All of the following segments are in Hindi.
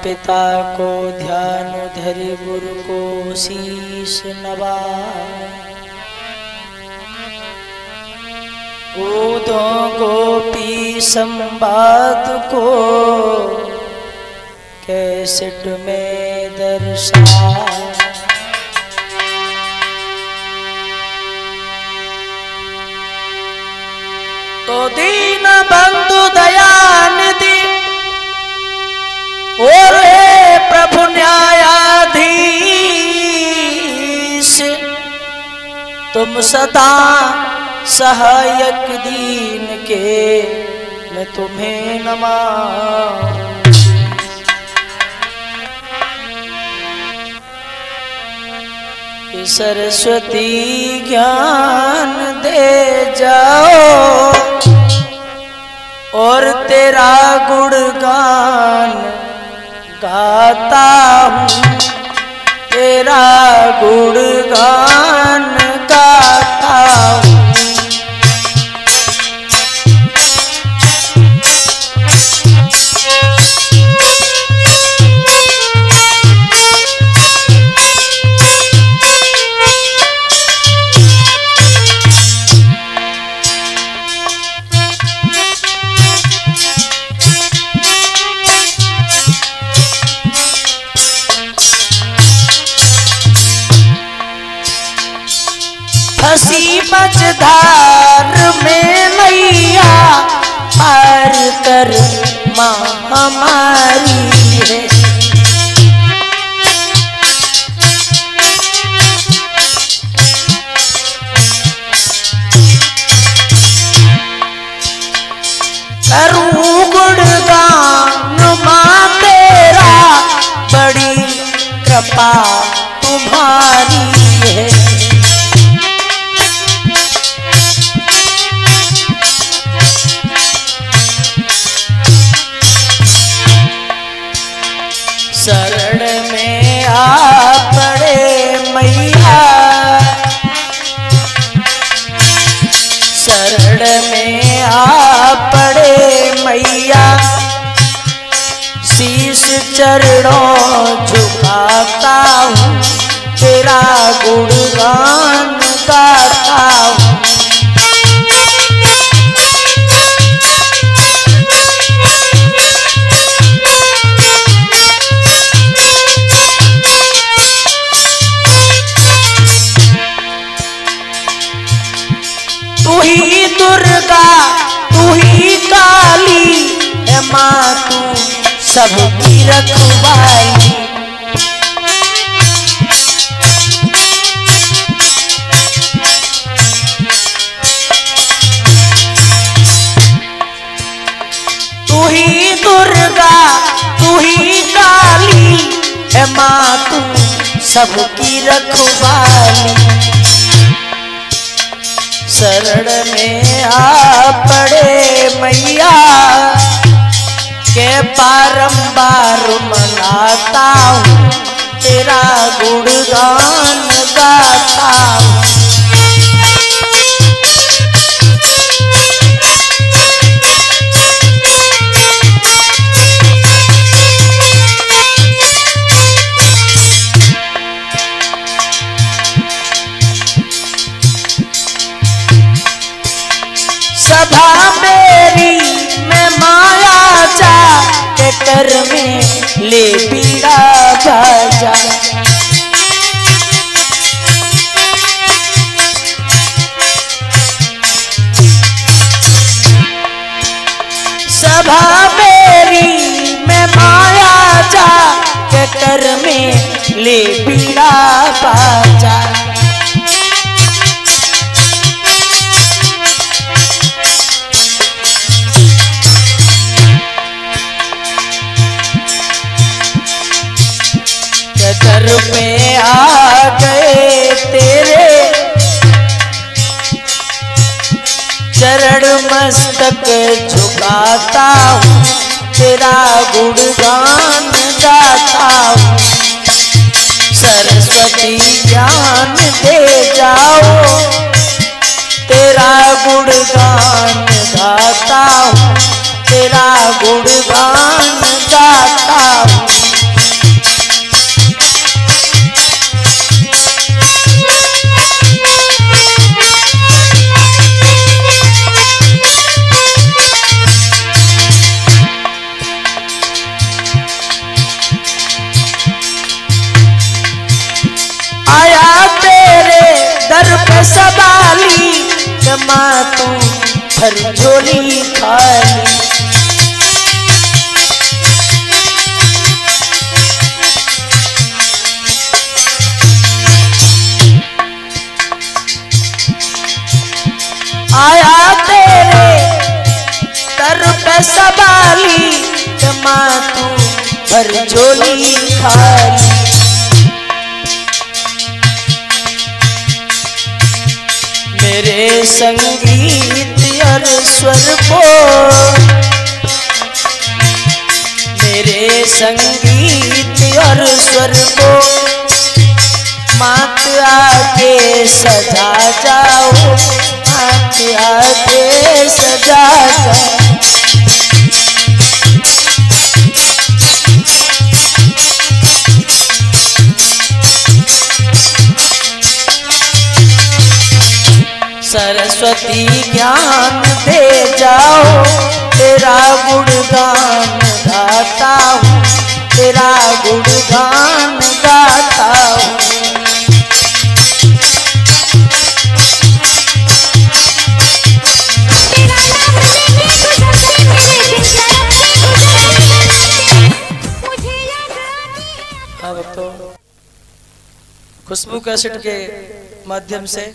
पिता को ध्यान धरि गुरु को शीश नवा। ऊधो गोपी संवाद को कैसेट में दर्शा। तो दीन बंधु दयानिधि और हे प्रभु न्यायाधीश, तुम सदा सहायक दीन के, मैं तुम्हें नमाऊं। सरस्वती ज्ञान दे जाओ और तेरा गुणगान गाता हूँ, तेरा गुणगान गाता हूँ। हसी मझधार में मैया पार कर माँ हमारी है। करूँ गुणगान माँ तेरा, बड़ी कृपा तुम्हारी है। शरण में आ पड़े मैया, शरण में आ पड़े मैया, शीश चरणों झुकाता हूँ, तेरा गुणगान गाता हूँ। तू ही दुर्गा, तू ही काली है माँ, तू सबकी रखवाली। तू ही दुर्गा, तू ही काली है माँ, तू सबकी रखवाली। शरण में आ पड़े मैया के बारंबार मनाता हूँ, तेरा गुणगान गाता हूँ। सभा मेरी मैं माया जा के कर में ले पीड़ा बाजा। सभा मेरी मैं माया जा के कर में ले पीड़ा बाजा। दर पे आ गए तेरे, चरण मस्तक झुकाता हूँ, तेरा गुणगान गाता हूँ। सरस्वती ज्ञान दे जाओ, तेरा गुणगान गाता हूँ, तेरा गुणगान गाता हूँ। पे सवाली जमा तू भर झोली खाली। आया तेरे दर पे सवाली जमा तू भर झोली खाली। मेरे संगीत और स्वर को, मेरे संगीत और स्वर को मात आके सजा जाओ, मात आके सजा जाओ। सरस्वती ज्ञान दे जाओ, तेरा गुणगान गाता हूँ, तेरा गुणगान गाता हूँ। अब तो खुशबू कैसेट के माध्यम से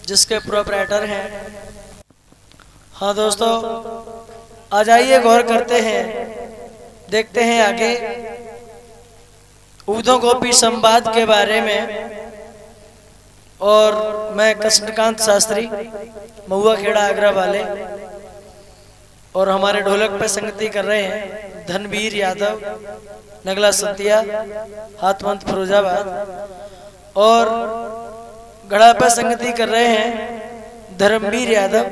जिसके प्रोपराइटर हैं, हाँ दोस्तों आ जाइए, गौर करते हैं, देखते हैं आगे ऊधो गोपी संवाद के बारे में। और मैं कृष्णकांत शास्त्री महुआ खेड़ा आगरा वाले, और हमारे ढोलक पे संगति कर रहे हैं धनवीर यादव नगला सतिया हाथमंत फिरोजाबाद, और घड़ा पर संगति कर रहे हैं धर्मवीर यादव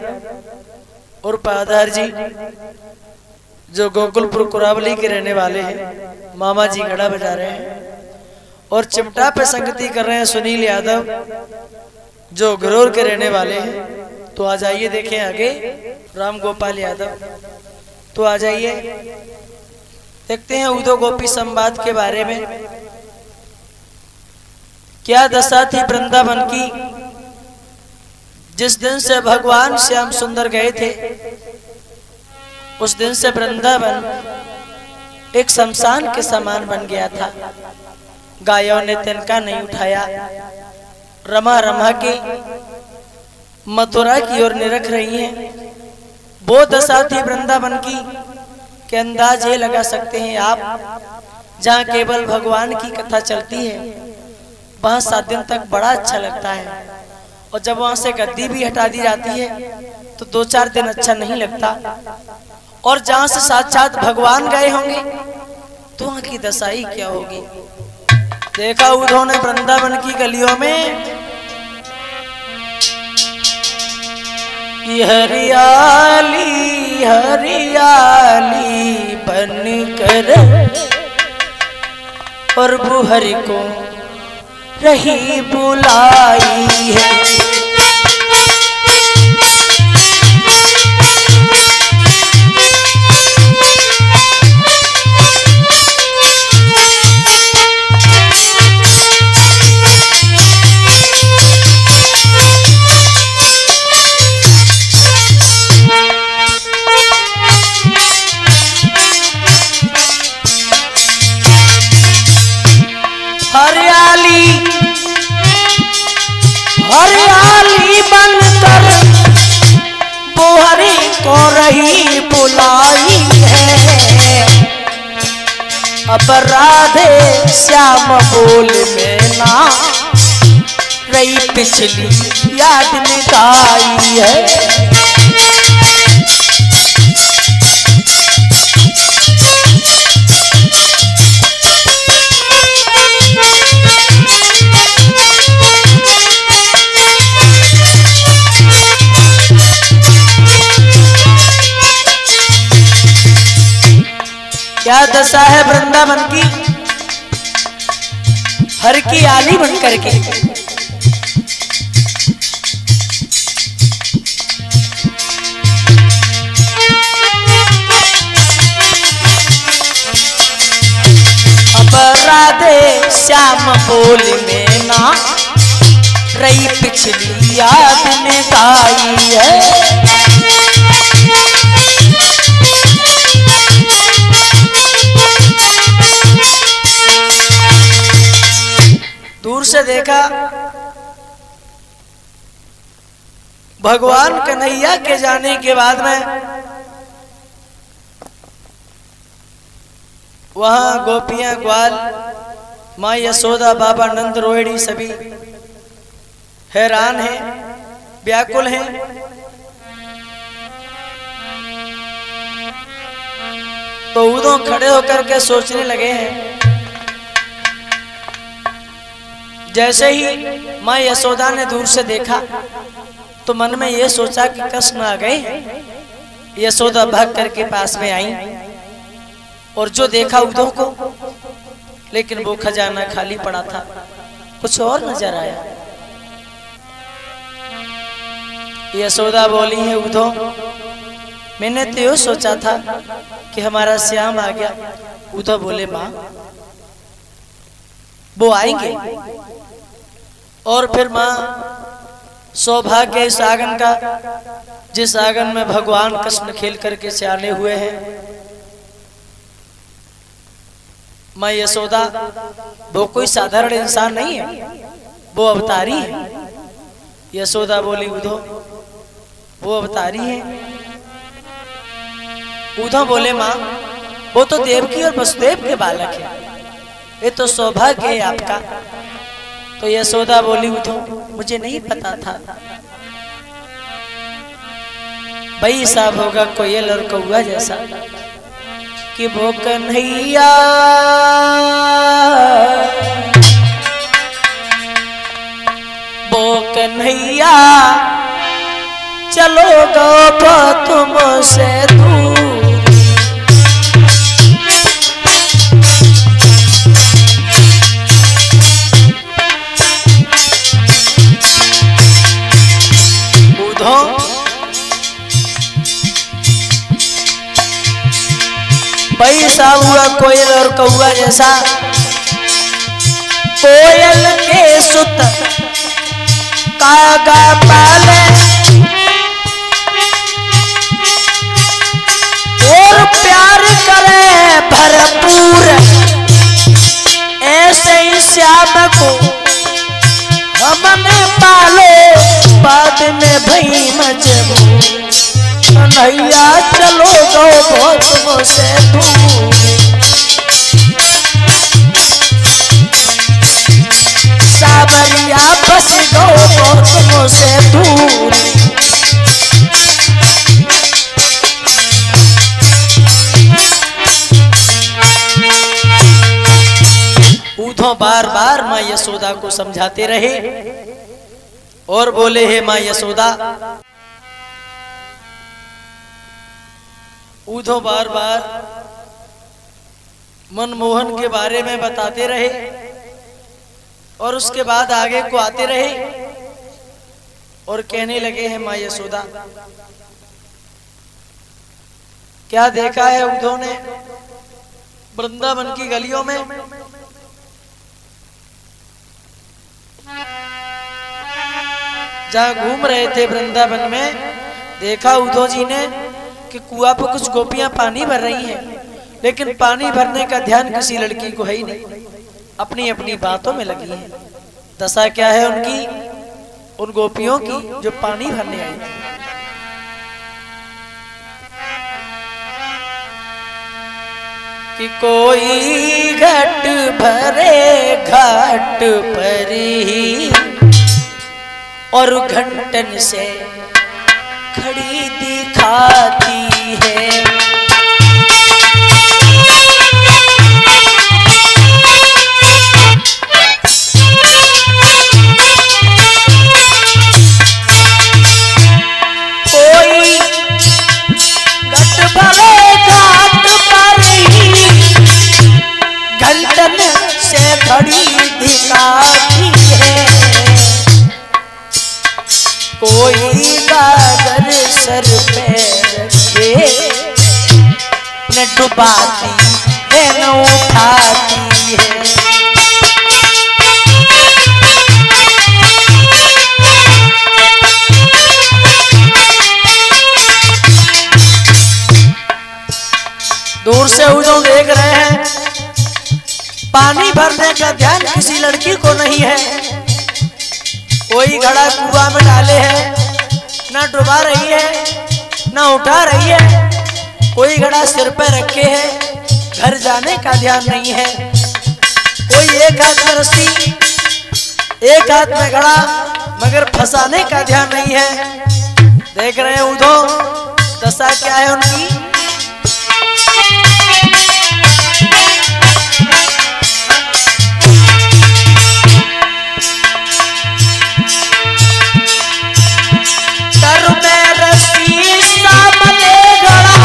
और पाधार जी जो गोकुलपुर कुरावली के रहने वाले हैं, मामा जी घड़ा बजा रहे हैं। और चिमटा पे संगति कर रहे हैं सुनील यादव जो घरोर के रहने वाले हैं। तो आ जाइए देखें आगे राम गोपाल यादव, तो आ जाइए देखते हैं ऊधो गोपी संवाद के बारे में। क्या दशा थी वृंदावन की जिस दिन से भगवान श्याम सुंदर गए थे, उस दिन से वृंदावन एक शमशान के समान बन गया था। गायों ने तिनका नहीं उठाया, रमा रमा के मथुरा की ओर निरख रही हैं। वो दशा थी वृंदावन की कि अंदाज ये लगा सकते हैं आप, जहाँ केवल भगवान की कथा चलती है वहाँ 7 दिन तक बड़ा अच्छा लगता है, और जब वहाँ से गद्दी भी हटा दी जाती है तो 2-4 दिन अच्छा नहीं लगता। और जहाँ से साक्षात भगवान गए होंगे तो वहाँ की दशाई क्या होगी। देखा उन्होंने वृंदावन की गलियों में हरियाली हरियाली बनकर प्रभु हरि को रही बुलाई है। हरियाली बनकर वो हरि को रही बुलाई है। अब राधे श्याम बोल में ना रही पिछली याद में गाई है। क्या दशा है वृंदावन की हर की आली बनकर के। अब राधे श्याम बोल में ना रही पिछली याद में गाई है। दूर से देखा भगवान कन्हैया के जाने के बाद में वहां गोपियां ग्वाल माँ यशोदा बाबा नंद रोहिणी सभी हैरान हैं, व्याकुल हैं। तो उदो खड़े होकर के सोचने लगे हैं। जैसे ही माँ यशोदा ने दूर से देखा तो मन में ये सोचा कि कृष्ण आ गए। यशोदा भाग करके पास में आई और जो देखा उदो को, लेकिन वो खजाना खाली पड़ा था, कुछ और नजर आया। यशोदा बोली है उदो, मैंने तो यो सोचा था कि हमारा श्याम आ गया। उदो बोले माँ वो आएंगे। और फिर माँ सौभाग्य इस आंगन का, जिस आंगन में भगवान कृष्ण खेल करके सियाने हुए हैं। माँ यशोदा वो कोई साधारण इंसान नहीं है, वो अवतारी है। यशोदा बोली उधो वो अवतारी है। उधो बोले माँ वो तो देवकी और वसुदेव के बालक है, ये तो सौभाग्य है आपका। तो यशोदा बोली उधो मुझे नहीं पता था, भाई साहब होगा कोयल और कौआ जैसा कि वो कन्हैया चलो गो तुमसे दूर। पैसा हुआ कोयल और कौआ जैसा, कोयल के सुत कागा पाले और प्यार करे भरपूर। ऐसे ही श्याम को हमने पालो, बाद में भई मजबूर। कन्हैया चलो गो तुमसे दूर। सावरिया बस गो तुमसे दूर। उधो बार बार माँ यशोदा को समझाते रहे और बोले हे माँ यशोदा। उधो बार बार मनमोहन के बारे में बताते रहे और उसके बाद आगे को आते रहे और कहने लगे हैं माँ यशोदा क्या देखा है उधो ने वृंदावन की गलियों में। जहां घूम रहे थे वृंदावन में, देखा उधो जी ने कि कुआं पर कुछ गोपियां पानी भर रही हैं, लेकिन पानी भरने का ध्यान किसी लड़की को है ही नहीं, अपनी अपनी बातों में लगी है। दशा क्या है उनकी, उन गोपियों की जो पानी भरने आई थी। कि कोई घट भरे घाट पर ही और घंटन से खड़ी दिखाती है। कोई घट भरे घाट पर ही घंटन से खड़ी दिखाती है। कोई गागर सर पे रखे न डुबाती है न उठाती है। पानी भरने का ध्यान किसी लड़की को नहीं है। कोई घड़ा कुआं में डाले है, ना डुबा रही है ना उठा रही है। कोई घड़ा सिर पर रखे है, घर जाने का ध्यान नहीं है। कोई एक हाथ में रस्सी, एक हाथ में घड़ा, मगर फंसाने का ध्यान नहीं है। देख रहे हैं उधो दशा क्या है उनकी। सर में रस्सी सामने घड़ा,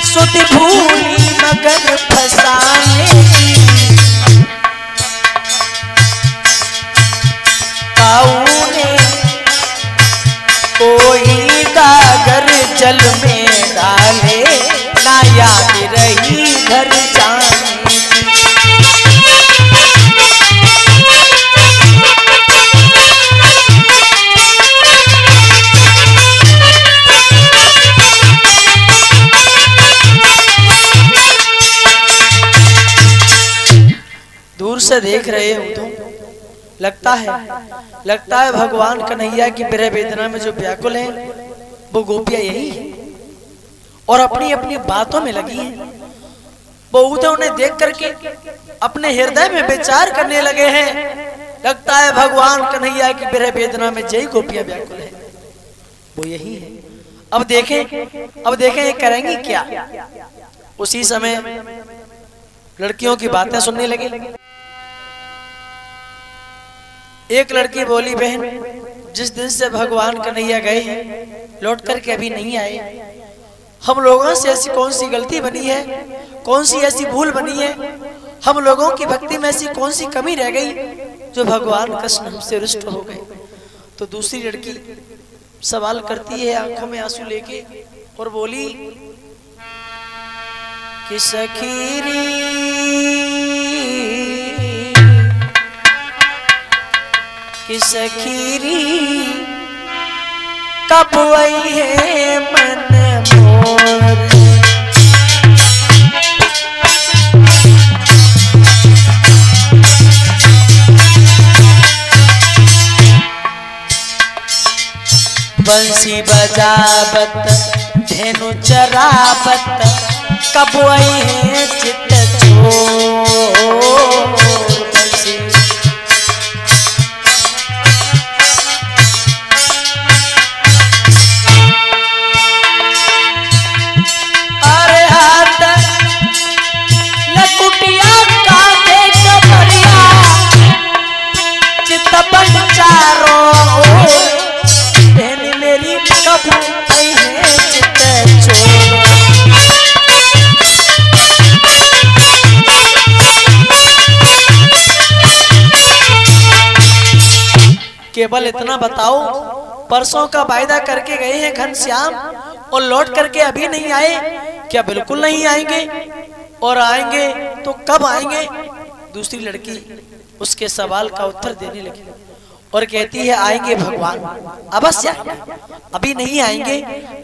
सुध भूली मगर फसाने की। काऊ ने कोई गागर जल में डाले, ना याद रही घर जाने की। दूर से देख रहे हो तो लगता है भगवान कन्हैया की विरह वेदना में जो व्याकुल है वो गोपियां यही है और अपनी अपनी बातों में लगी हैं। वो उन्हें देख करके अपने हृदय में विचार करने लगे हैं। लगता है भगवान कन्हैया की विरह वेदना में जय गोपियां व्याकुल है, वो यही है। अब देखें ये करेंगी क्या। उसी समय लड़कियों की बातें सुनने लगे। एक लड़की बोली, बहन जिस दिन से भगवान कन्हैया गए लौट करके अभी नहीं आए, हम लोगों से ऐसी कौन सी गलती बनी है, कौन सी ऐसी भूल बनी है, हम लोगों की भक्ति में ऐसी कौन सी कमी रह गई जो भगवान कृष्ण हमसे रुष्ट हो गए। तो दूसरी लड़की सवाल करती है आंखों में आंसू लेके और बोली कि सखीरी कब आई है मन मोर। बंसी बजावत धेनु चरावत, कब आई है चित चोर। मेरी कब आई है चित चोर। केवल इतना बताओ, परसों का वायदा करके गए हैं घनश्याम और लौट करके अभी नहीं आए, क्या बिल्कुल नहीं आएंगे? और आएंगे तो कब आएंगे? दूसरी लड़की उसके सवाल का उत्तर देने लगी और कहती है आएंगे भगवान, अवश्य आएंगे, अभी नहीं आएंगे,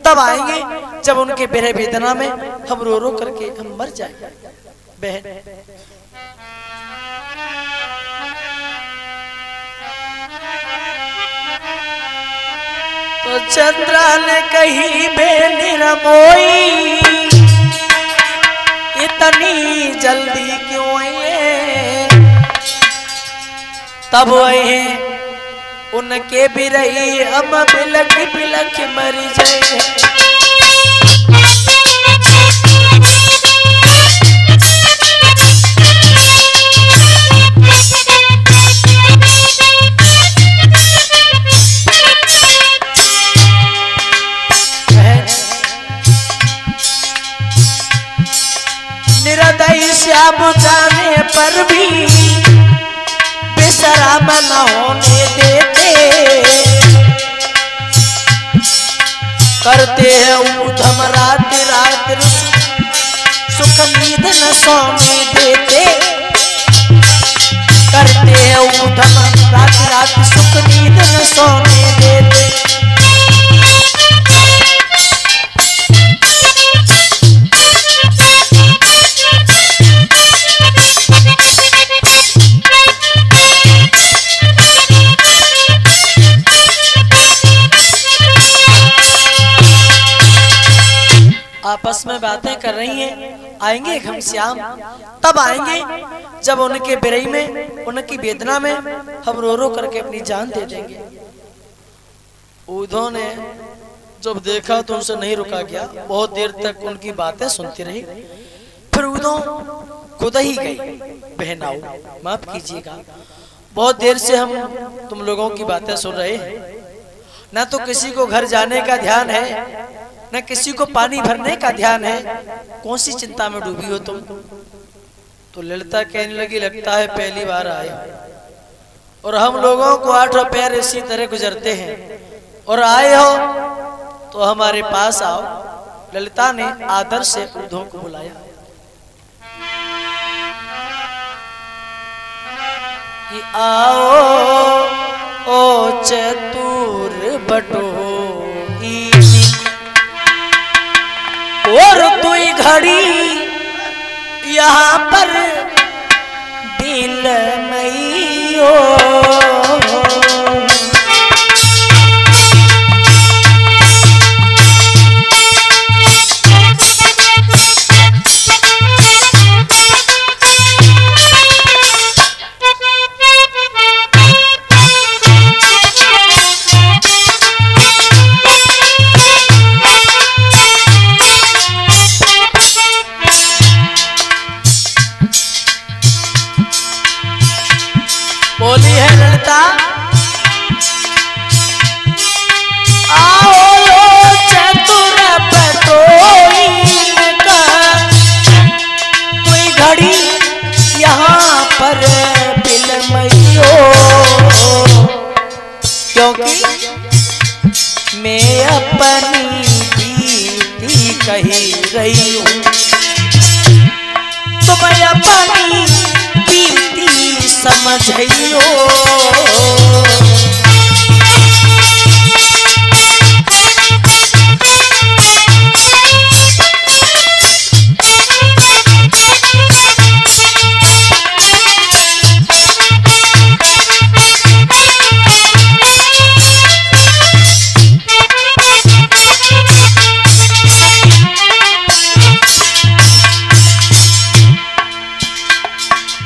तब आएंगे जब उनके विरह वेदना में हम रो रो करके हम मर जाएंगे। बहन तो चंद्रा ने कही बेनिरमोई, इतनी जल्दी क्यों आए? तब आए उनके बिरही हम बिलख बिलख मर जाए। निरदयी श्याम जाने पर भी बेशरम न होने देते, करते हैं उधम रात रात सुख नींद न सोने देते, करते हैं उधम रात रात सुख नींद न सोने देते। आपस में बातें कर रही हैं। आएंगे घनश्याम तब आएंगे जब उनके बिरही में, उनकी वेदना में हम रो रो करके अपनी जान दे देंगे। उद्धव ने जब देखा तो उनसे नहीं रुका गया, बहुत देर तक उनकी बातें सुनती रही। फिर उद्धव खुद ही गई, बहनाओ माफ कीजिएगा, बहुत देर से हम तुम लोगों की बातें सुन रहे हैं, ना तो किसी को घर जाने का ध्यान है, न किसी को पानी भरने का ध्यान है, कौन सी चिंता में डूबी हो तुम। तो ललिता कहने लगी, लगता है पहली बार आए और हम लोगों को 8 पैर इसी तरह गुजरते हैं, और आए हो तो हमारे पास आओ। ललिता ने आदर से उद्धव को बुलाया कि आओ ओ चतुर बटोही, और तू घड़ी यहाँ पर दिल मई हो। बोली है ललिता, आओ चतुर बटोही का, कोई घड़ी यहाँ पर बिलमई हो, क्योंकि मैं अपनी बीती कही रही हूँ, तो मैं अपनी बीती समझियो।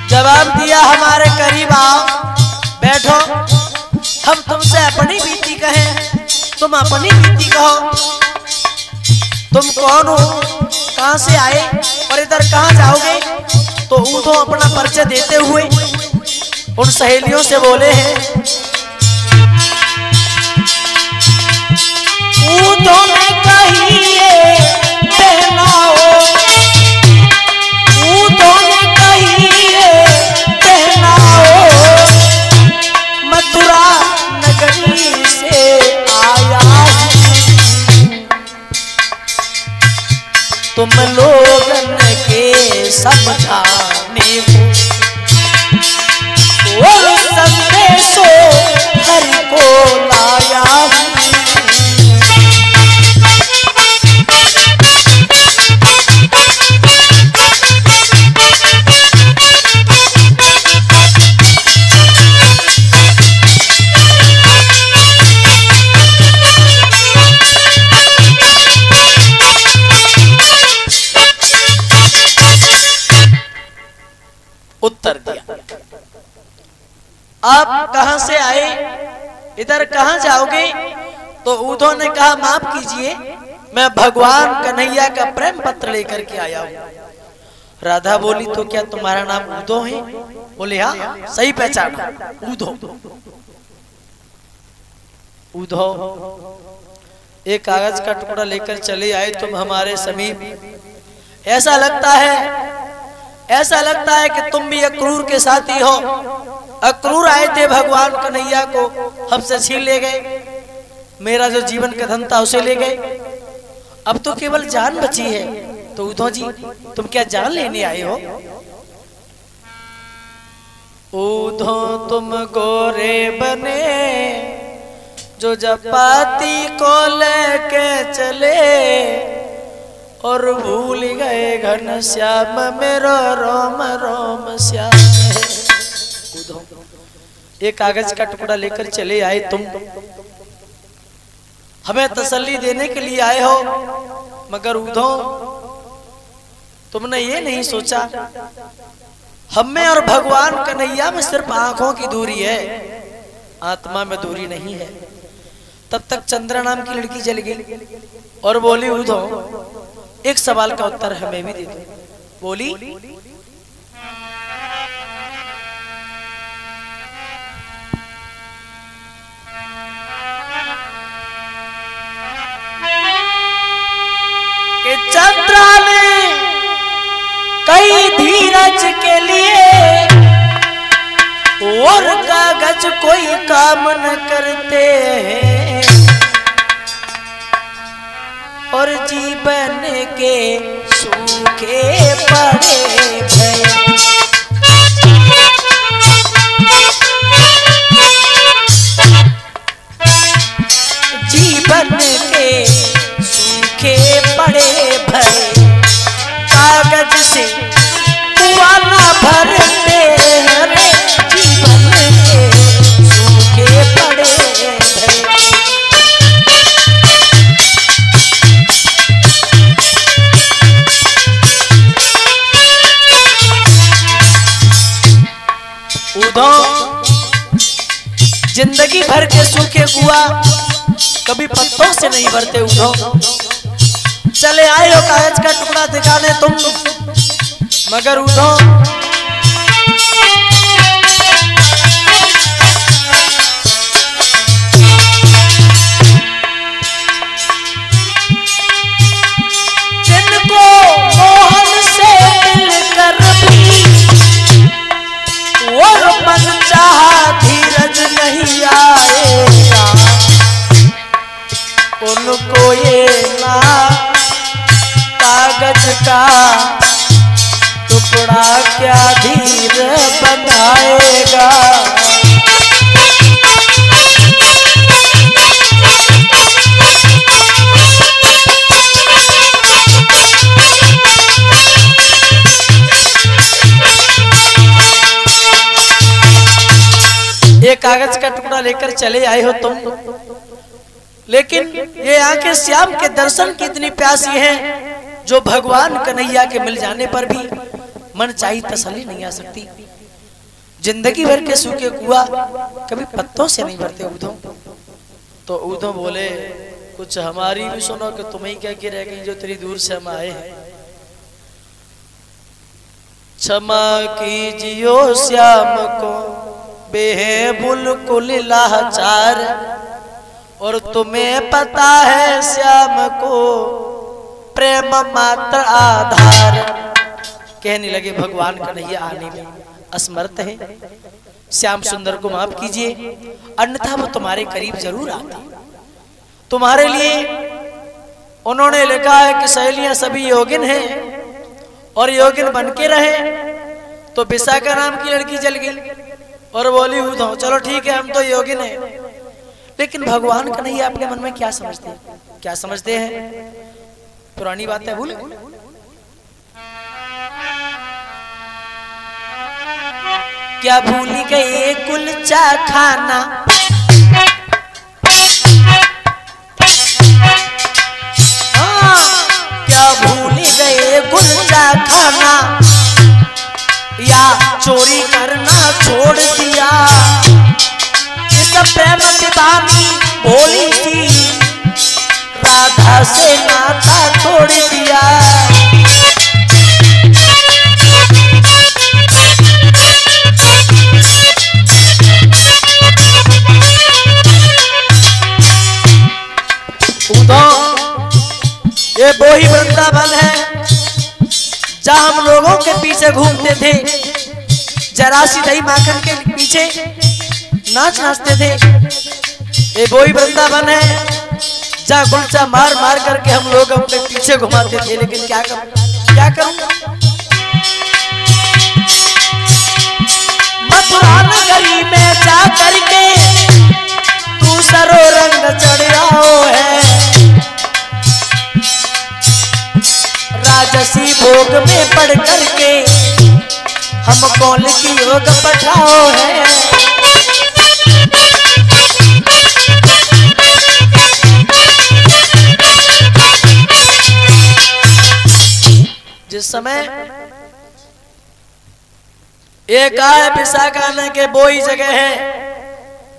जवाब दिया, हमारे करीब आओ, बैठो, हम तुमसे अपनी बीती कहें, तुम अपनी बीती कहो। तुम कौन हो, कहां से आए और इधर कहां जाओगे? तो उद्धव अपना परिचय देते हुए उन सहेलियों से बोले हैं, उद्धव ने कहिए बहनाओ, उद्धव ने कहिए बहनाओ, मथुरा नगरी से आया तुम लोगन के समझाने को, और संदेशो हरि को लाया। उत्तर दिया, आप कहां से आए, इधर कहां जाओगे? तो उद्धव ने कहा, माफ कीजिए, मैं भगवान कन्हैया का प्रेम पत्र लेकर के आया हूं। राधा बोली, तो क्या तुम्हारा नाम उद्धव है? बोले हाँ, सही पहचाना, उद्धव। उद्धव एक कागज का टुकड़ा लेकर चले आए तुम हमारे समीप। ऐसा लगता है कि तुम भी अक्रूर के साथी हो। अक्रूर आए थे, भगवान कन्हैया को हमसे छीन ले गए, मेरा जो जीवन का धन था उसे ले गए, अब तो केवल जान बची है। तो उद्धव जी, तुम क्या जान लेने आए हो? उद्धव तुम गोरे बने जो जपाती को लेके चले, और भूल गए घनश्याम मेरो रोम रोम श्याम। एक कागज का टुकड़ा लेकर चले आए तुम, हमें तसल्ली देने के लिए आए हो, मगर उद्धव तुमने ये नहीं सोचा हम में और भगवान कन्हैया में सिर्फ आंखों की दूरी है, आत्मा में दूरी नहीं है। तब तक चंद्रा नाम की लड़की जल गई और बोली उद्धव एक सवाल का उत्तर हमें भी दे दो। बोली कि चंद्रा ने कई धीरज के लिए और कागज कोई काम न करते हैं और जीवन के सूखे पड़े भय। जीवन के सूखे पड़े भय कागज से कुआं न भरते हैं रे। जीवन के सूखे पड़े भय। उद्धव जिंदगी भर के सूखे कुआं कभी पत्तों से नहीं भरते। उद्धव चले आए हो कागज का टुकड़ा दिखाने तुम, मगर उद्धव जिनको मोहन से मिलकर भी और मन चाहा धीरज नहीं आएगा, उनको ये ना कागज का टुकड़ा क्या धीर बनाएगा। ये कागज का टुकड़ा लेकर चले आए हो तुम, लेकिन ये आंखें श्याम के दर्शन की इतनी प्यासी हैं जो भगवान कन्हैया के मिल जाने पर भी मन चाही तसल्ली नहीं आ सकती। जिंदगी भर के सूखे कुआं कभी पत्तों से नहीं भरते। उद्धव तो उद्धव बोले कुछ हमारी भी सुनो कि तुम्हें क्या की रह गई जो तेरी दूर से हम आए हैं। क्षमा कीजियो श्याम को बेहे बुलकुल लाचार, और तुम्हें पता है श्याम को प्रेम मात्र आधार। कहने लगे भगवान कन्हैया आने में असमर्थ है, श्याम सुंदर को माफ कीजिए, अन्यथा वो तुम्हारे करीब जरूर आते। तुम्हारे लिए उन्होंने लिखा है कि सहेलियां सभी योगिन हैं और योगिन बन के रहे। तो विशाखा नाम की लड़की जल गई और बोली उद्धव चलो ठीक है हम तो योगिन हैं, लेकिन भगवान कन्हैया अपने मन में क्या समझते हैं? क्या समझते हैं? पुरानी बातें भूल क्या भूल गए कुलचा खाना, क्या भूल गए कुलचा खाना, या चोरी करना छोड़ दिया। इस प्रेम दीवानी भोली थी राधा से नाता तोड़ दिया। ये वो ही वृंदावन है जहां हम लोगों के पीछे घूमते थे, जरा सी दही माखन के पीछे नाच नाचते थे। ये वो ही वृंदावन है जहां गुलचा मार मार करके हम लोग अपने पीछे घुमाते थे। लेकिन क्या करूं मथुरा नगरी में जा करके तू सरो रंग चढ़ाओ है, राजसी भोग में पढ़ करके हम कौल की योग पठाओ है। जिस समय एक आए विशाखा ने के बोई जगह है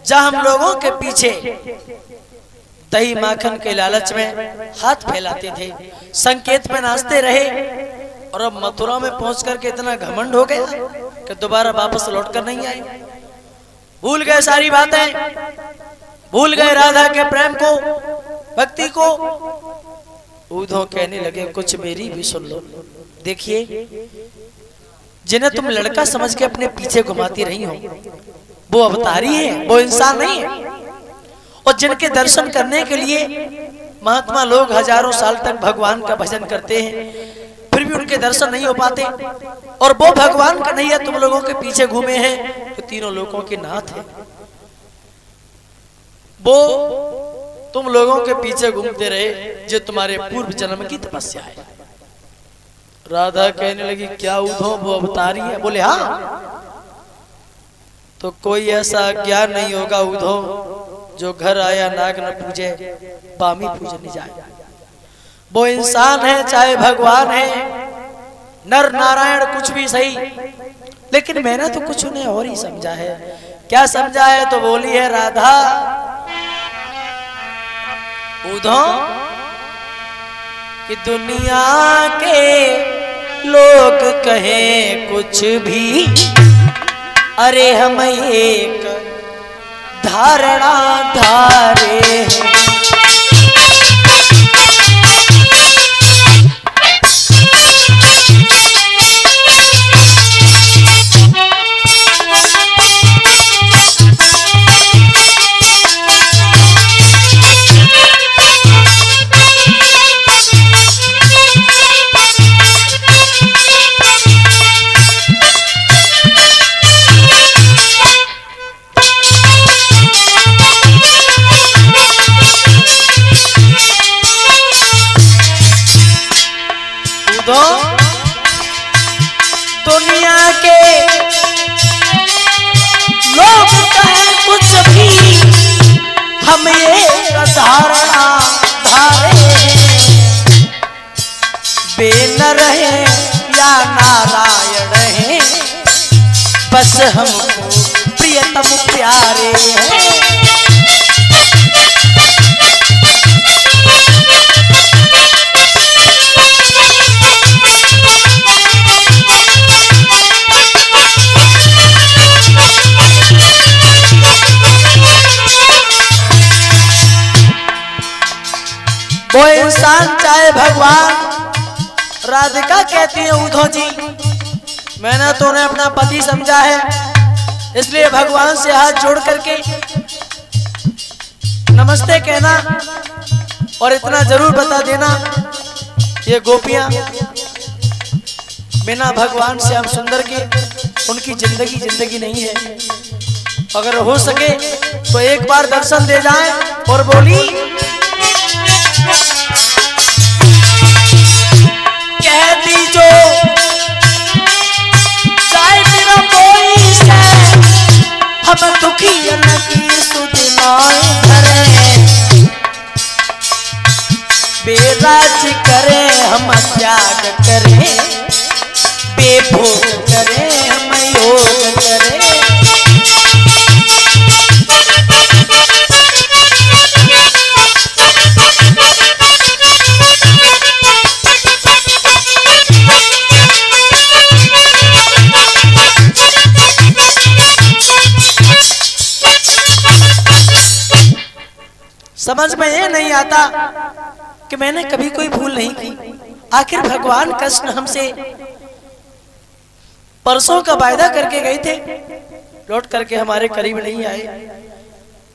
जहां हम लोगों के पीछे दही माखन के लालच में हाथ फैलाते थे, संकेत में नाचते रहे, और अब मथुरा में पहुंचकर के इतना घमंड हो गया कि दोबारा वापस लौटकर नहीं आए। भूल गए सारी बातें, भूल गए राधा के प्रेम को, भक्ति को। उद्धव कहने लगे कुछ मेरी भी सुन लो। देखिए, जिन्हें तुम लड़का समझ के अपने पीछे घुमाती रही हो वो अवतारी है, वो इंसान नहीं है। और जिनके दर्शन करने के लिए महात्मा लोग हजारों साल तक भगवान का भजन करते हैं, फिर भी उनके दर्शन नहीं हो पाते, और वो भगवान का नहीं है, तुम लोगों के पीछे घूमे हैं, तो तीनों लोगों के नाथ है। वो तुम लोगों के पीछे घूमते रहे जो तुम्हारे पूर्व जन्म की तपस्या है। राधा कहने लगी क्या उद्धव वो अवतारी है? बोले हाँ। तो कोई ऐसा ज्ञान नहीं होगा उद्धव जो घर आया नाग न पूजे पामी पूजने जाए। वो इंसान है चाहे भगवान है, नर नारायण कुछ भी सही, लेकिन मैंने तो कुछ उन्हें और ही समझा है। क्या समझा है? तो बोली है राधा, उद्धव कि दुनिया के लोग कहें कुछ भी, अरे हम एक धारणा धारे हैं। दुनिया के लोग कहें कुछ भी, हम ये धारणा धारे हैं। बे न रहे या नारायण हैं, बस हमको प्रियतम प्यारे हैं। वो इंसान चाहे भगवान। राधिका कहती है उद्धव जी मैंने तो उन्हें अपना पति समझा है, इसलिए भगवान से हाथ जोड़ करके नमस्ते कहना और इतना जरूर बता देना, ये गोपियां बिना भगवान श्याम सुंदर के उनकी जिंदगी नहीं है। अगर हो सके तो एक बार दर्शन दे जाएं। और बोली कहती जो चाहे बिना कोई से हम दुखी की सुधनाए धरे, बेराज करे हम त्याग करें, बेभोग करें हम योग करें। समझ में ये नहीं आता कि मैंने कभी कोई भूल नहीं की। आखिर भगवान कृष्ण हमसे परसों का वायदा करके गए थे, लौट करके हमारे करीब नहीं आए।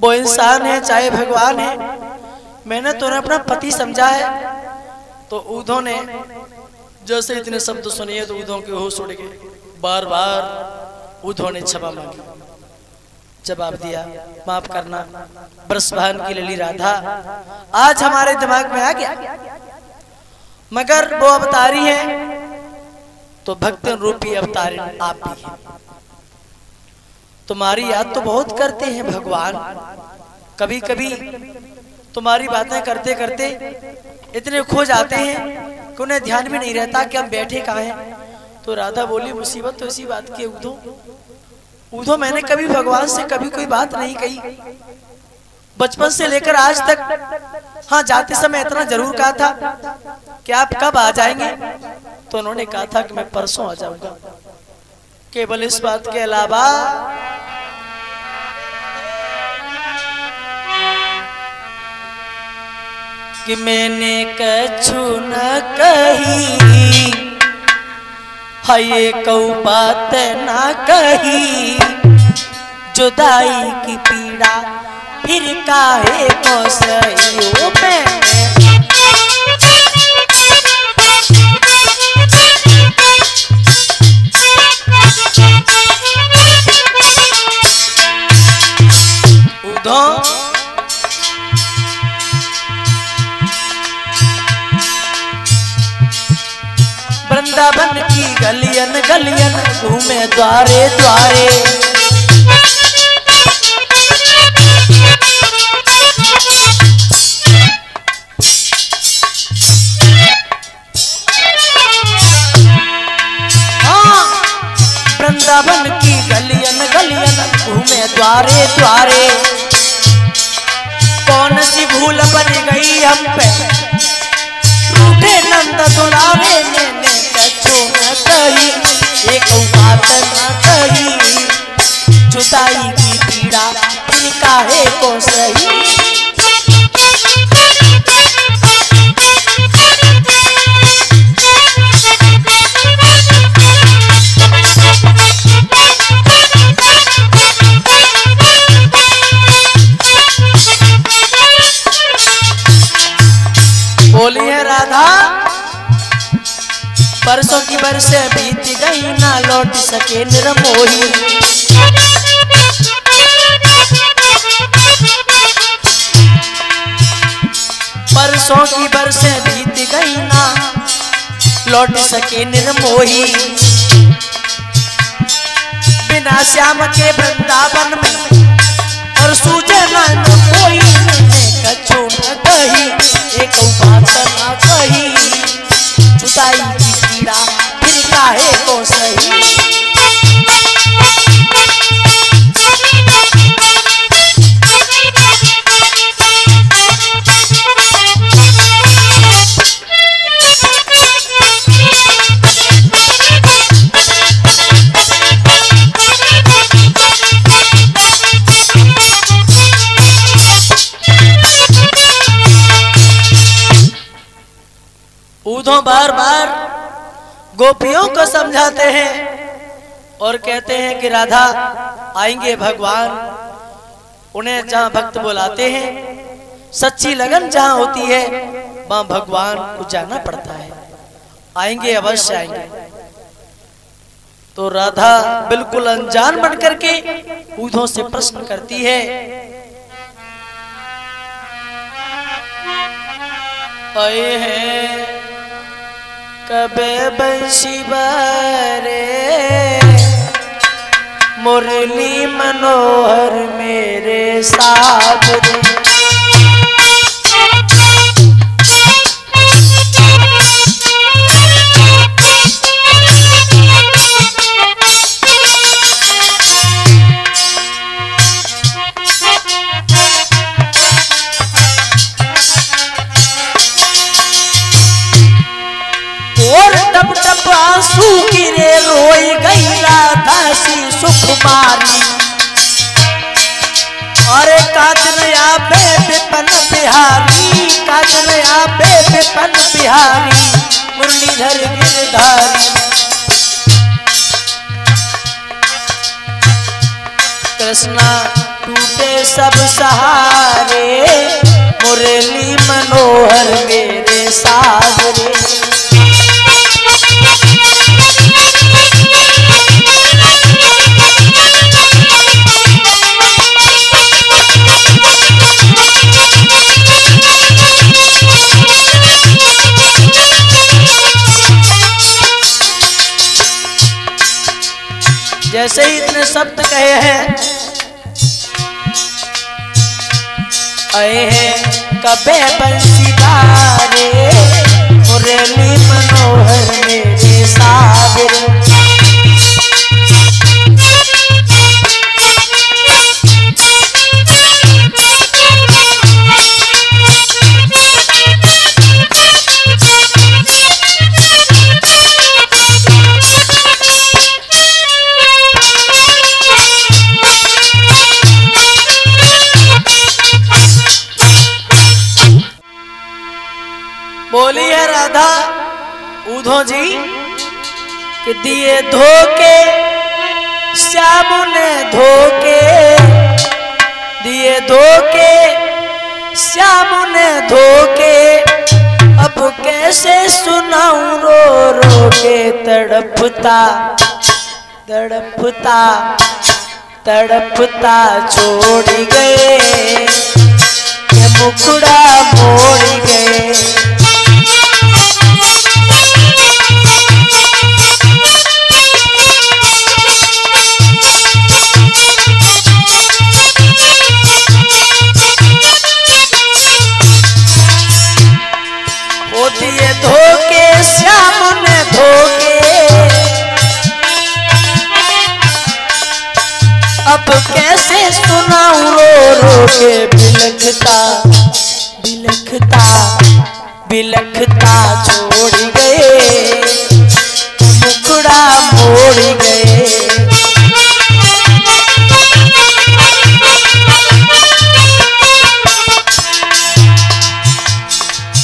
वो इंसान है चाहे भगवान है, मैंने तो अपना पति समझा है। तो उद्धव ने जैसे इतने शब्द सुनिए तो उद्धव के होश उड़ गए। बार बार उद्धव ने क्षमा मांगी, जवाब दिया माफ करना, ब्रजभान की लली राधा आज हमारे दिमाग में आ गया, मगर वो अवतारी है तो भक्त रूपी अवतारी आप भी हैं। तुम्हारी याद तो बहुत करते हैं भगवान, कभी कभी तुम्हारी बातें करते करते इतने खो जाते हैं कि उन्हें ध्यान भी नहीं रहता कि हम बैठे कहाँ हैं। तो राधा बोली मुसीबत तो इसी बात की उधो, उधो मैंने कभी भगवान से कभी कोई बात नहीं कही, बचपन से लेकर आज तक। हाँ, जाते समय इतना जरूर कहा था कि आप कब आ जाएंगे, तो उन्होंने कहा था कि मैं परसों आ जाऊंगा। केवल इस बात के अलावा कि मैंने कछु न कही, हाय कऊ बात ना कही, जुदाई की पीड़ा फिर काहे को सही। मैंने उधो वृंदावन की गलियन गलियन घूमे द्वारे द्वारे, वृंदावन की गलियन गलियन घूमे द्वारे द्वारे। कौन सी भूल बन गई हम पे, रूठे नंद दुलारे, मैंने कछु न कही, एक बात न कही, जुदाई की पीड़ा फिर काहे को सही। बोलिए राधा, परसों की बरसें बीत गई ना लौट सके निर्मोही। परसों की बरसें बीत गई ना लौट सके निर्मोही। बिना श्याम के वृंदावन में और सूझे ना कोई, मैंने कछु न कही, एक बात ना कही, जुदाई की पीड़ा फिर काहे को सही। उधो बार बार गोपियों को समझाते हैं और कहते हैं कि राधा आएंगे भगवान। उन्हें जहां भक्त बुलाते हैं, सच्ची लगन जहां होती है, वहां भगवान को जाना पड़ता है। आएंगे, अवश्य आएंगे। तो राधा बिल्कुल अनजान बन करके उधो से प्रश्न करती है, आए हैं कबे बंशी बारे, मुरली मनोहर मेरे साथ। टप टप आंसू गिरे रोई गई राधा सी सुकुमारी। अरे काजनया बे विपन बिहारी, काजनया बे विपन बिहारी, मुरलीधर गिरधारी। कृष्णा टूटे सब सहारे, मुरली मनोहर मेरे साजरे। जैसे ही इतने शब्द कहे हैं, आए हैं कबे बंसी बारे, मुरली मनोहर मेरे सागर। बोली है राधा उधो जी कि दिए धोके श्याम ने धोके, दिए धोके श्याम ने धोके, अब कैसे सुनाऊं रो रो के तड़पता तड़पता तड़पता छोड़ गए, ये मुखड़ा मोड़ गए। धोके श्याम ने धोके, अब कैसे सुनाऊं रो रो के बिलखता बिलखता बिलखता छोड़ गए, मुखड़ा मोड़ गए।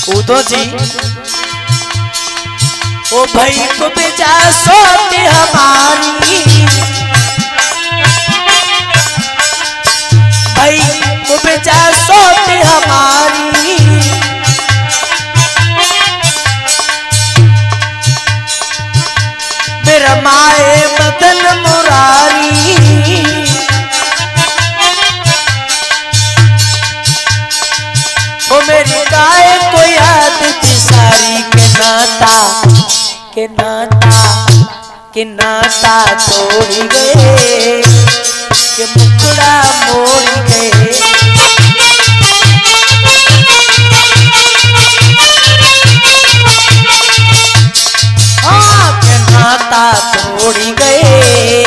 उधो जी ओ भाई को बेचा सोच हमारी, भाई को बेचा सोच हमारी, मेरा माए बदन मुरारी, ओ मेरी गाय को याद थी सारी के नाता के नाता के नाता तोड़ गए, के मुखड़ा मोड़ गए। हाँ के नाता तोड़ गए,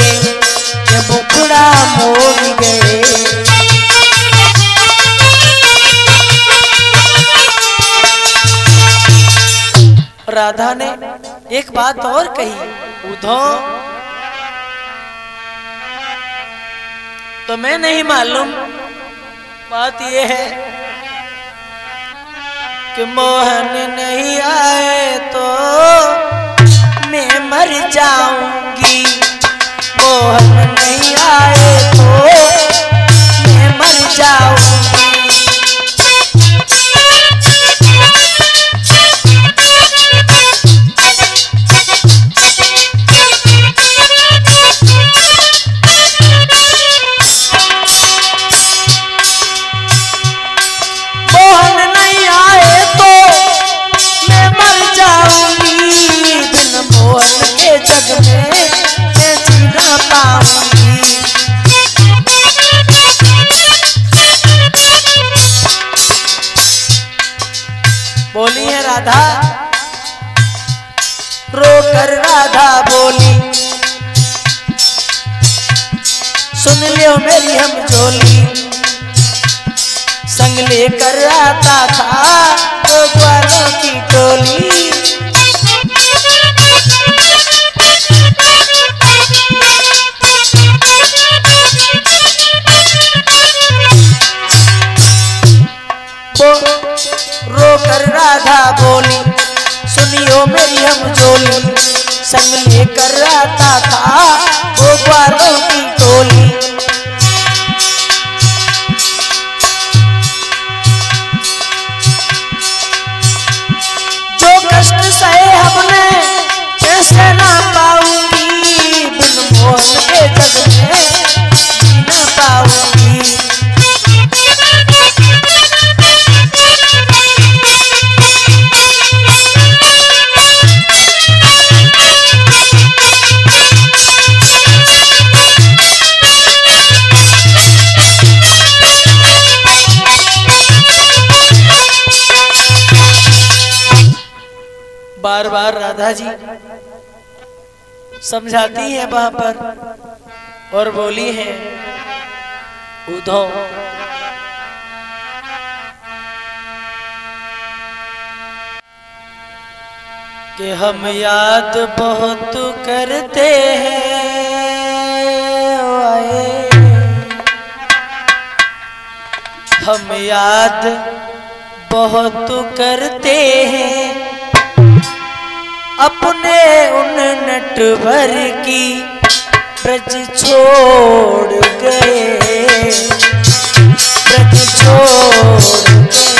के मुखड़ा मोड़ गए। राधा ने एक बात और कही, उधो तो मैं नहीं मालूम, बात ये है कि मोहन नहीं आए तो मैं मर जाऊंगी, मोहन नहीं आए तो मैं मर जाऊंगी। बोली है राधा, रोकर राधा बोली, सुन लियो मेरी हम झोली, संग लेकर आता था तो ग्वालों की टोली। रोकर राधा बोली, सुनियो मेरी हम झोली, संग लेकर आता था वो ग्वालों की टोली। जो कष्ट सहे हमने कैसे ना पाऊंगी, बिन मोहन के जग में जी ना पाऊंगी। बार बार बार राधा जी समझाती हैं वहां पर और बोली हैं, उद्धव कि हम याद बहुत करते हैं आए, हम याद बहुत करते हैं अपने उन नटवर की ब्रज छोड़ गए, ब्रज छोड़ गए।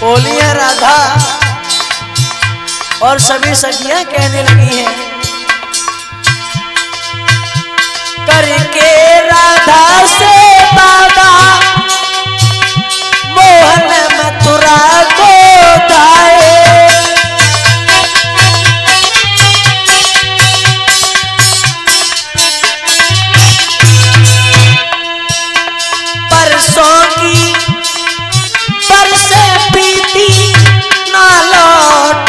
बोलिए राधा और सभी सखियां कहने लगी हैं, करके राधा से बाबा मोहन मथुरा को धाए, परसों की बरसे बीती ना लौट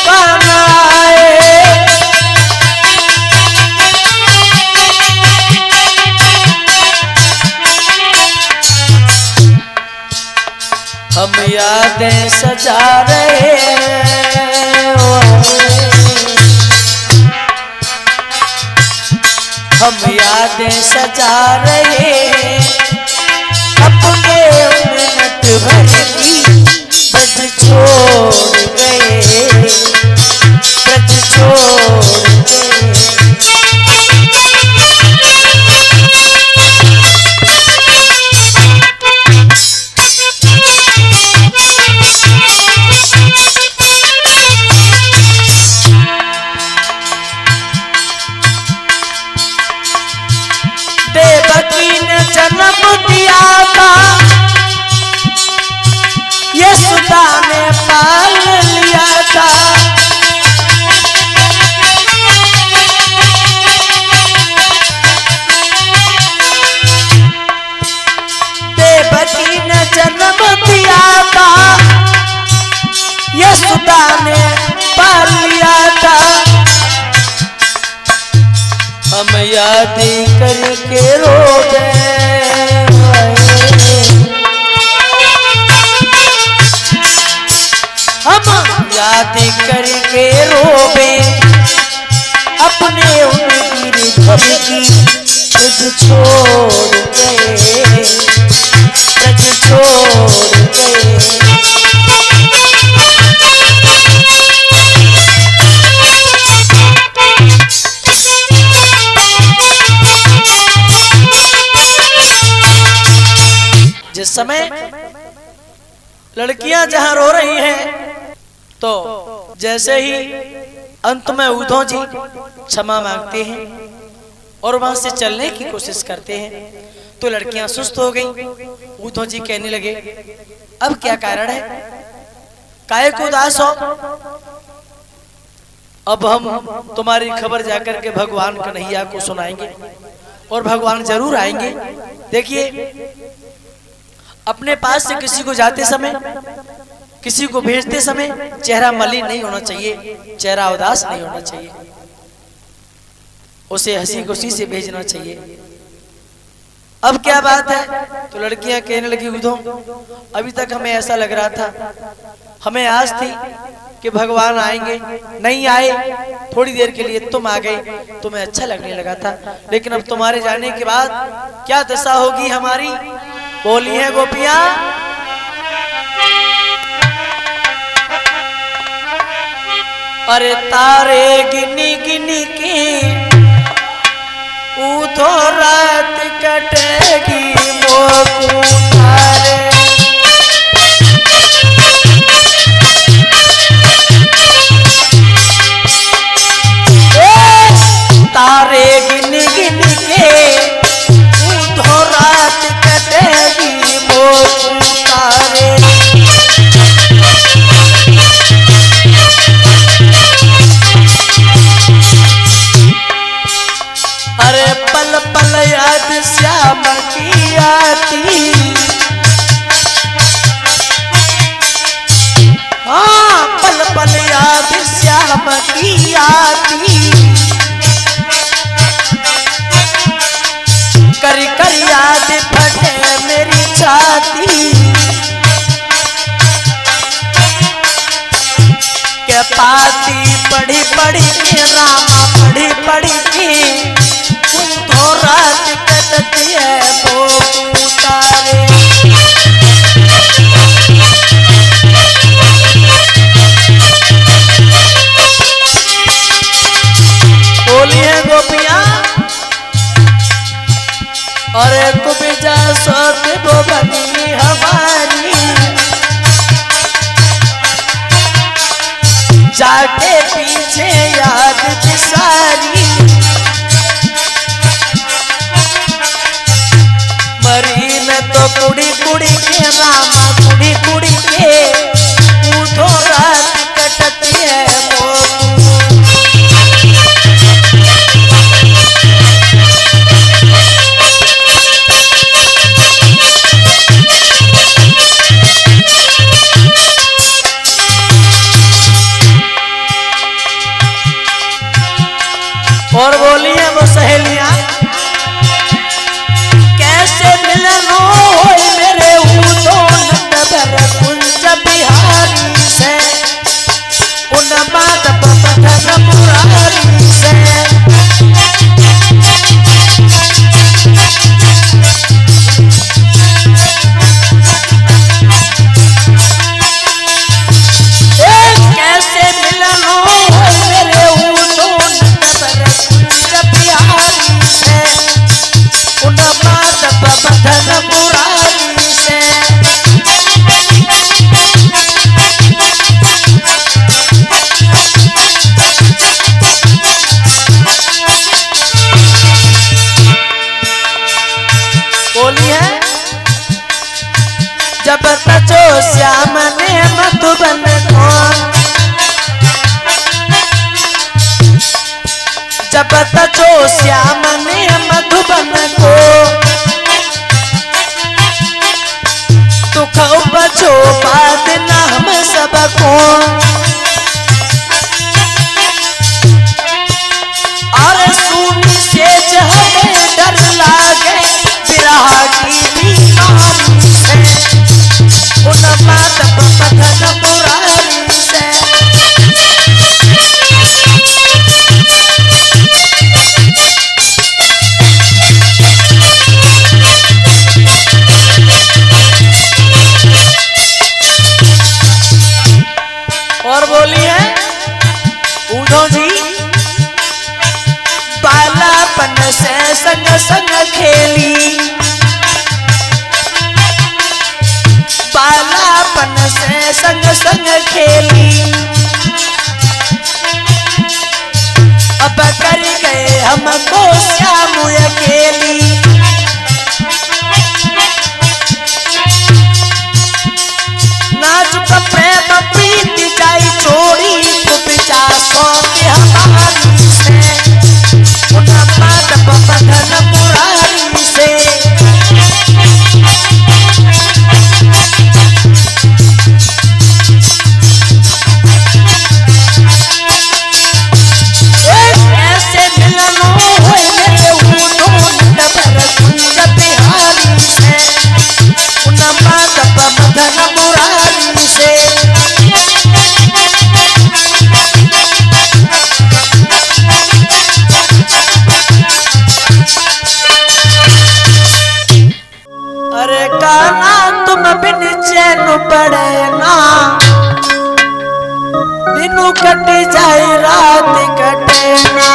बनाए, हम यादें सजा रहे हैं, हम यादें सजा रहे हैं अपने नटवर की ब्रज छोड़ गए, ब्रज छोड़ गए। देवकी ने जन्म दिया था, यशोदा ने पाल लिया था, देवकी ने जन्म दिया था, यशोदा ने पाल लिया था, हम याद करके रोते, हम याद करके रोवे अपने उन गिरधर की ब्रज छोड़ गए, ब्रज छोड़ गए। जिस समय लड़कियां जहां रो रही हैं तो जैसे ही अंत में उद्धव जी क्षमा मांगते हैं और वहां से चलने की कोशिश करते हैं तो लड़कियां सुस्त हो गईं। उद्धव जी कहने लगे, अब क्या कारण है, काहे को उदास हो, अब हम तुम्हारी खबर जाकर के भगवान कन्हैया को सुनाएंगे और भगवान जरूर आएंगे। देखिए, अपने पास से किसी को जाते समय, किसी को भेजते समय चेहरा मलिन नहीं होना चाहिए, चेहरा उदास नहीं होना चाहिए, उसे हंसी खुशी से भेजना चाहिए। अब क्या बात है, तो लड़कियां कहने लगी, उद्धव अभी तक हमें ऐसा लग रहा था, हमें आस थी कि भगवान आएंगे, नहीं आए, थोड़ी देर के लिए तुम आ गए, तुम्हें अच्छा लगने लगा था, लेकिन अब तुम्हारे जाने के बाद क्या दशा होगी हमारी। बोली है गोपियां, अरे तारे गिनी गिनी की उधो रात कटेगी मोकू तारे, तारे गिन गिन के उधो रात कटेगी मोकू तारे। पल पल याद श्याम की आती, हाँ पल पल याद श्याम की आती, कर कर याद फटे मेरी छाती, के पाती पढ़ी पढ़ी के रामा पढ़ी पढ़ी के तो रात कटती है वो उतारे। बोली है गोपियां और कुबिजा सोत वो बनी हमारी, जाके पीछे याद सारी, मरी न तो कुड़ी कुड़ी के रामा कुड़ी कुड़ी के उठो रात कटती है वो। और बोली है वो सहेलियां कैसे मिलन हो मेरे नंदबर कुंज बिहारी से, उन माधव पठन मुरारी से, कैसे मिलन हो मेरे उन माधव बधन मुरारी से। बोली है जब तजो श्याम ने मधुबन को, जब तजो श्याम ने मधुबन को, दुख उपजो बाद नाम सबको, और सुनी से हमें डर लागे विरह की बीमारी से, उन माधव बधन मुरारी से। और बोली है उधो जी बालापन से संग संग खेली, बालापन से संग संग खेली, अब कर गए हमको श्याम अकेली, नाजुक प्रेम प्रीति जाई छोड़ी कुबिजा सोते हमारी से, उन माधव बधन मुरारी से। ऐसे मिलन हो मेरे नंदबर कुंज बिहारी से, उन माधव बधन मुरारी से। अरे काना तुम बिन चैन पड़े ना, दिनों कट जाए रात कटे ना,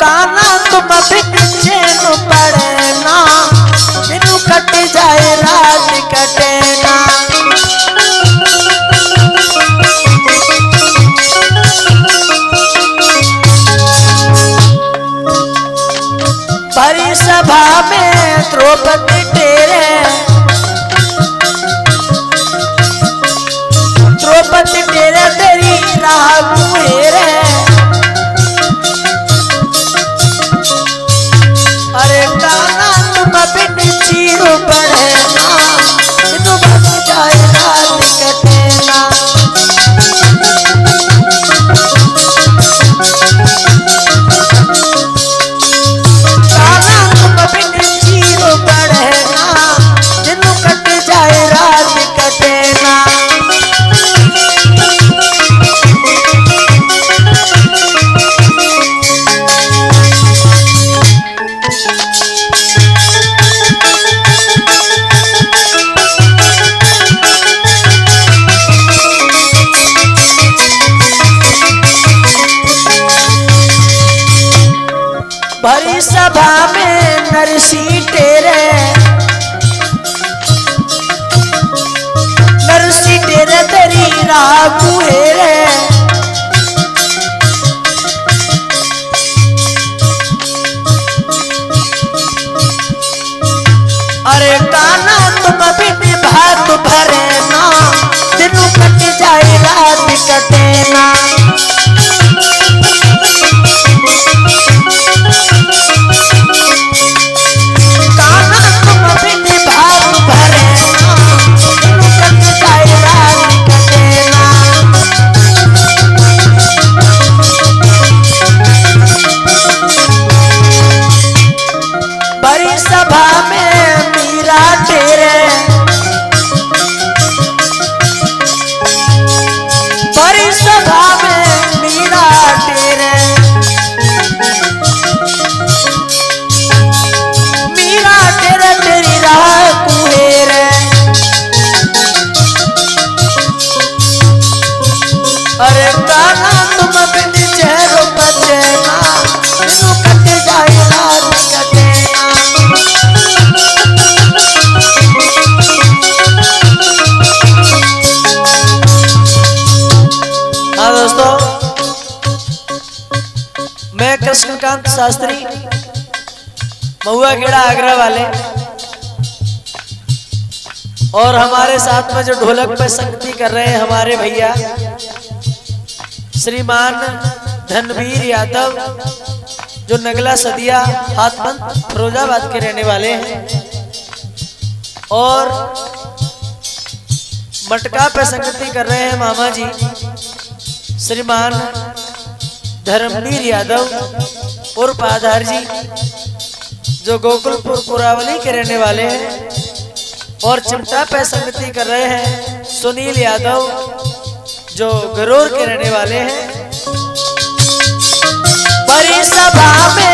काना तुम बिन चैन पड़े ना, दिनों कट जाए रात कटे ना, भरी सभा में द्रौपदी तेरे कट तेरे तेरी राह मुहेरे। अरे काना तुम बिन चीरो पढ़े ना, तू बस जाए रात कटे ना। काना तुम बिन चीरो पढ़े ना, दिन कट जाए रात कटे ना। भरी सभा में नरसी तेरे, नरसी तेरे तेरी राह मुहेरे। अरे काना तुम बिन भात भरे ना, दिन कट जाए रात कटे ना। बड़ी सभा में मीरा तेरे, बड़ी सभा में मीरा तेरे। मीरा तेरे तेरी राह कुहेरे। अरे काना तुम बिन चेहरो बचे ना, तू कट जाए रात कटे ना। हाँ दोस्तों, मैं कृष्णकांत शास्त्री, महुआ खेड़ा आगरा वाले, और हमारे साथ में जो ढोलक पे संगति कर रहे हैं हमारे भैया श्रीमान धनवीर यादव, जो नगला सदिया हाथबंद फिरोजाबाद के रहने वाले हैं। और मटका पे संगति कर रहे हैं मामा जी श्रीमान धर्मवीर यादव उर्फ आधार जी, जो गोकुलपुर कुरावली के रहने वाले हैं। और चिमटा पे संगति कर रहे हैं सुनील यादव, जो गरोर के रहने वाले हैं। बड़ी सभा में